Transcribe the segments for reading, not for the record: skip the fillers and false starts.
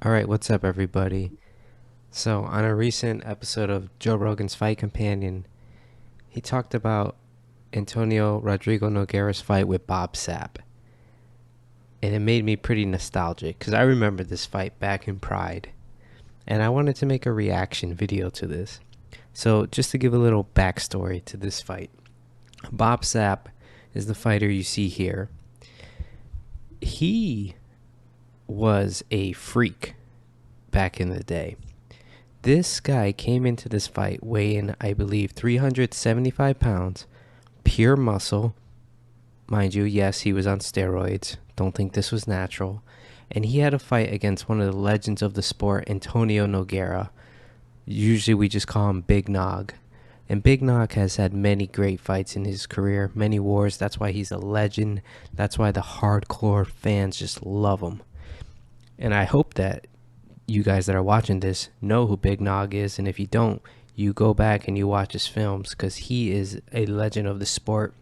Alright, what's up everybody? So, on a recent episode of Joe Rogan's Fight Companion, he talked about Antonio Rodrigo Nogueira's fight with Bob Sapp. And it made me pretty nostalgic, because I remember this fight back in Pride. And I wanted to make a reaction video to this. So, just to give a little backstory to this fight. Bob Sapp is the fighter you see here. He was a freak back in the day. This guy came into this fight weighing, I believe, 375 pounds, pure muscle. Mind you, yes, he was on steroids. Don't think this was natural. And he had a fight against one of the legends of the sport, Antonio Nogueira. Usually we just call him Big Nog. And Big Nog has had many great fights in his career, many wars. That's why he's a legend. That's why the hardcore fans just love him. And I hope that you guys that are watching this know who Big Nog is. And if you don't, you go back and you watch his films, because he is a legend of the sport.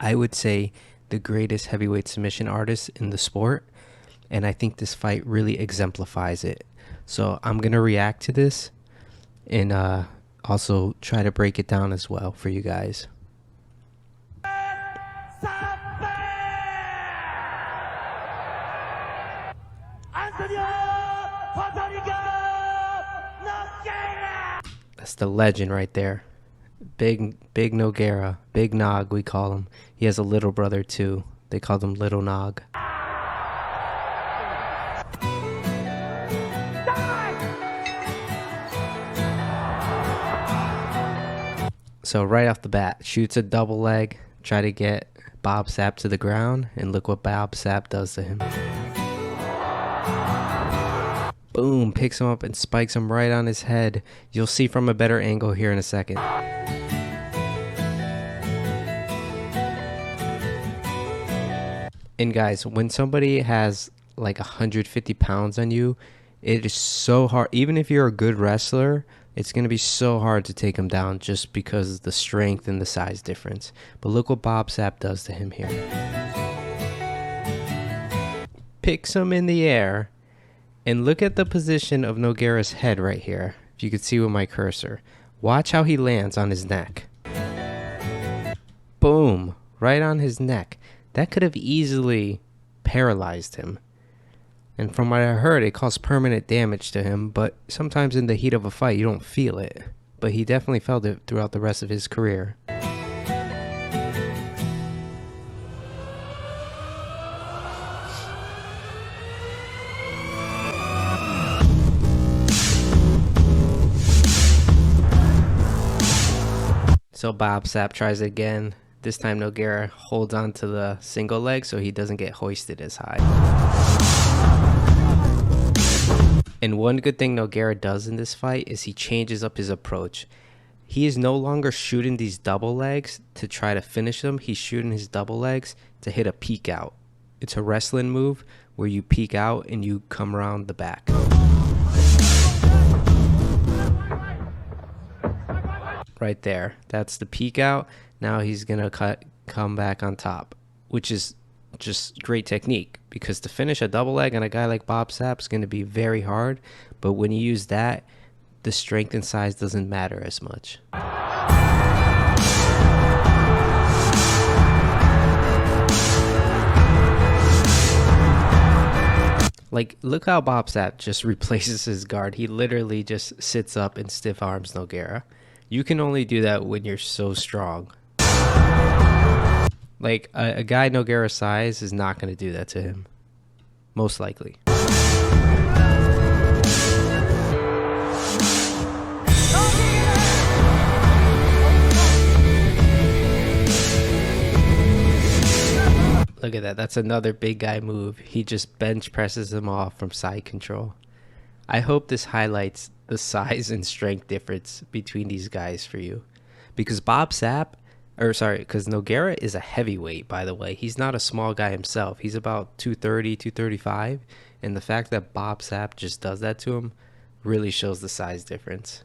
I would say the greatest heavyweight submission artist in the sport. And I think this fight really exemplifies it. So I'm going to react to this and also try to break it down as well for you guys. That's the legend right there. Big Nogueira. Big Nog, we call him. He has a little brother too. They called him Little Nog. So right off the bat, shoots a double leg, try to get Bob Sapp to the ground, and look what Bob Sapp does to him. Boom, picks him up and spikes him right on his head. You'll see from a better angle here in a second. And guys, when somebody has like 150 pounds on you, it is so hard. Even if you're a good wrestler, it's going to be so hard to take him down just because of the strength and the size difference. But look what Bob Sapp does to him here. Picks him in the air. And look at the position of Nogueira's head right here. If you could see with my cursor. Watch how he lands on his neck. Boom. Right on his neck. That could have easily paralyzed him. And from what I heard, it caused permanent damage to him. But sometimes in the heat of a fight, you don't feel it. But he definitely felt it throughout the rest of his career. So Bob Sapp tries it again. This time Nogueira holds on to the single leg so he doesn't get hoisted as high. And one good thing Nogueira does in this fight is he changes up his approach. He is no longer shooting these double legs to try to finish them. He's shooting his double legs to hit a peek out. It's a wrestling move where you peek out and you come around the back. Right there, that's the peek out. Now he's gonna come back on top, which is just great technique, because to finish a double leg on a guy like Bob Sapp is gonna be very hard. But when you use that, the strength and size doesn't matter as much. Like, look how Bob Sapp just replaces his guard. He literally just sits up and stiff arms Nogueira. You can only do that when you're so strong. Like, a guy Nogueira's size is not going to do that to him. Most likely. Look at that. That's another big guy move. He just bench presses him off from side control. I hope this highlights the size and strength difference between these guys for you. Because because Nogueira is a heavyweight, by the way. He's not a small guy himself. He's about 230, 235. And the fact that Bob Sapp just does that to him really shows the size difference.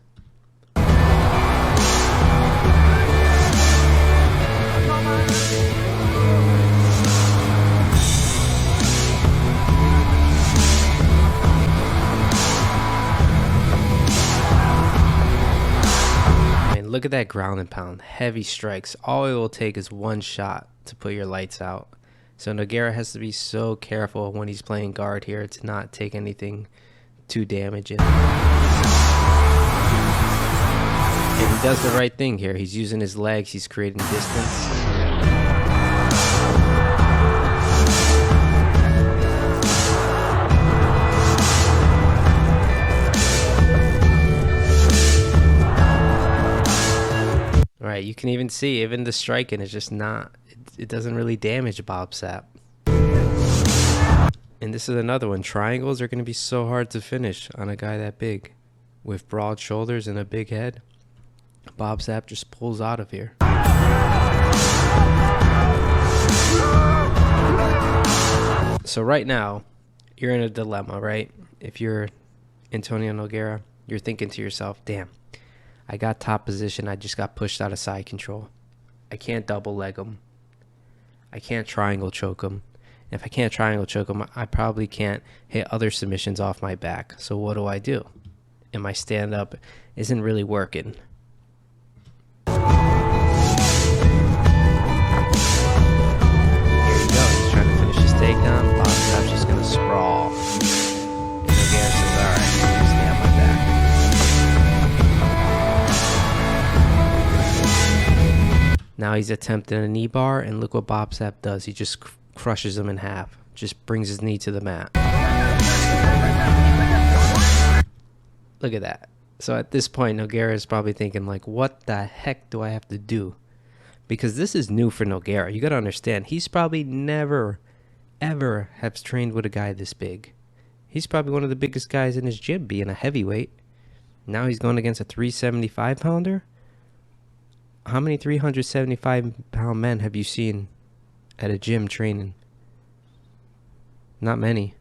look at that ground and pound. Heavy strikes. All it will take is one shot to put your lights out. So Nogueira has to be so careful when he's playing guard here to not take anything too damaging. And he does the right thing here. He's using his legs. He's creating distance. Right, you can even see, even the striking is just not, it doesn't really damage Bob Sapp. And this is another one. Triangles are going to be so hard to finish on a guy that big. With broad shoulders and a big head, Bob Sapp just pulls out of here. So right now, you're in a dilemma, right? If you're Antonio Nogueira, you're thinking to yourself, damn, I got top position. I just got pushed out of side control. I can't double leg him. I can't triangle choke him. If I can't triangle choke him, I probably can't hit other submissions off my back. So what do? And my stand-up isn't really working. Here you go. He's trying to finish his takedown. Bob Sapp's just going to sprawl. And Nogueira says, all right, stay on my back. Now he's attempting a knee bar, and look what Bob Sapp does. He just crushes him in half. Just brings his knee to the mat. Look at that. So at this point, Nogueira is probably thinking, like, what the heck do I have to do? Because this is new for Nogueira. You got to understand, he's probably never, ever has trained with a guy this big. He's probably one of the biggest guys in his gym, being a heavyweight. Now he's going against a 375-pounder? How many 375-pound men have you seen at a gym training? Not many.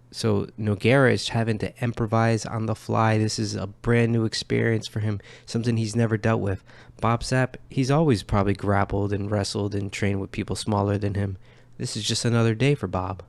So Nogueira is having to improvise on the fly. This is a brand new experience for him, something he's never dealt with. Bob Sapp, he's always probably grappled and wrestled and trained with people smaller than him. This is just another day for Bob.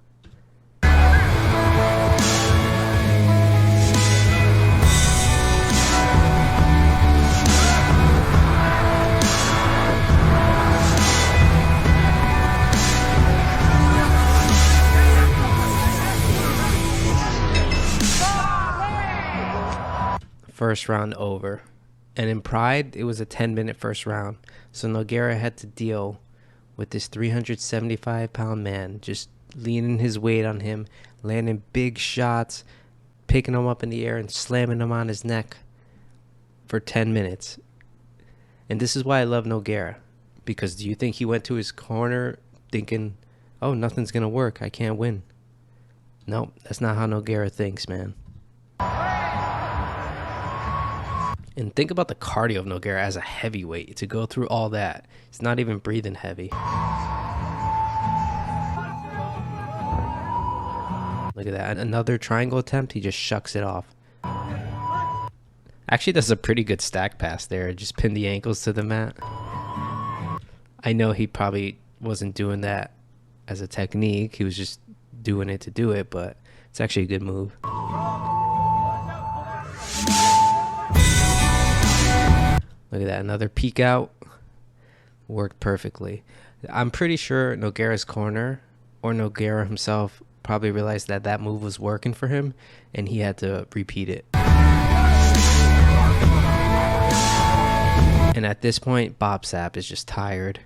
First round over. And in Pride, it was a 10-minute first round. So Nogueira had to deal with this 375-pound man just leaning his weight on him, landing big shots, picking him up in the air and slamming him on his neck for 10 minutes. And this is why I love Nogueira. Because do you think he went to his corner thinking, oh, nothing's going to work, I can't win? No, that's not how Nogueira thinks, man. And think about the cardio of Nogueira as a heavyweight. To go through all that, he's not even breathing heavy. Look at that. Another triangle attempt, he just shucks it off. Actually, that's a pretty good stack pass there. Just pin the ankles to the mat. I know he probably wasn't doing that as a technique. He was just doing it to do it, but it's actually a good move. Look at that, another peek out. Worked perfectly. I'm pretty sure Nogueira's corner or Nogueira himself probably realized that that move was working for him and he had to repeat it. And at this point, Bob Sapp is just tired.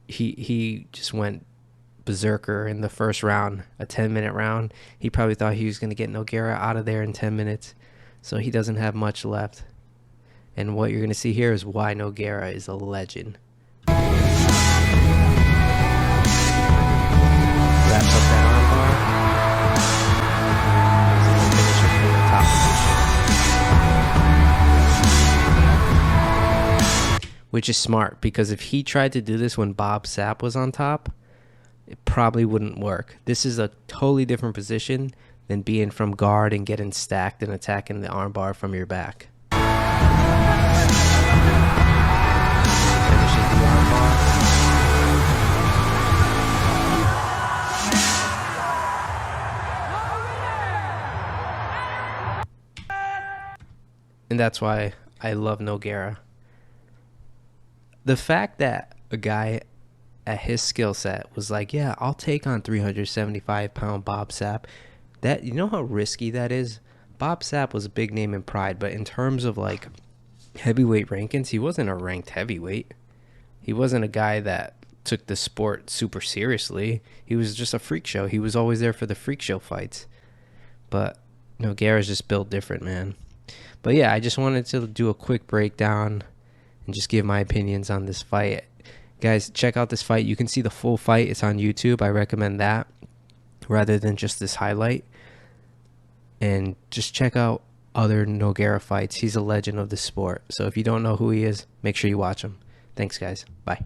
He just went berserker in the first round, a 10-minute round. He probably thought he was going to get Nogueira out of there in 10 minutes, so he doesn't have much left. And what you're going to see here is why Nogueira is a legend. Wraps up that armbar. Which is smart, because if he tried to do this when Bob Sapp was on top, it probably wouldn't work. This is a totally different position than being from guard and getting stacked and attacking the armbar from your back. Finishes the armbar. And that's why I love Nogueira. the fact that a guy at his skill set was like, yeah, I'll take on 375-pound Bob Sapp. That, you know how risky that is? Bob Sapp was a big name in Pride, but in terms of like heavyweight rankings, he wasn't a ranked heavyweight. He wasn't a guy that took the sport super seriously. He was just a freak show. He was always there for the freak show fights. But Nogueira's just built different, man. But yeah, I just wanted to do a quick breakdown and just give my opinions on this fight. Guys, check out this fight. You can see the full fight. It's on YouTube. I recommend that rather than just this highlight. And just check out other Nogueira fights. He's a legend of the sport. So if you don't know who he is, make sure you watch him. Thanks, guys. Bye.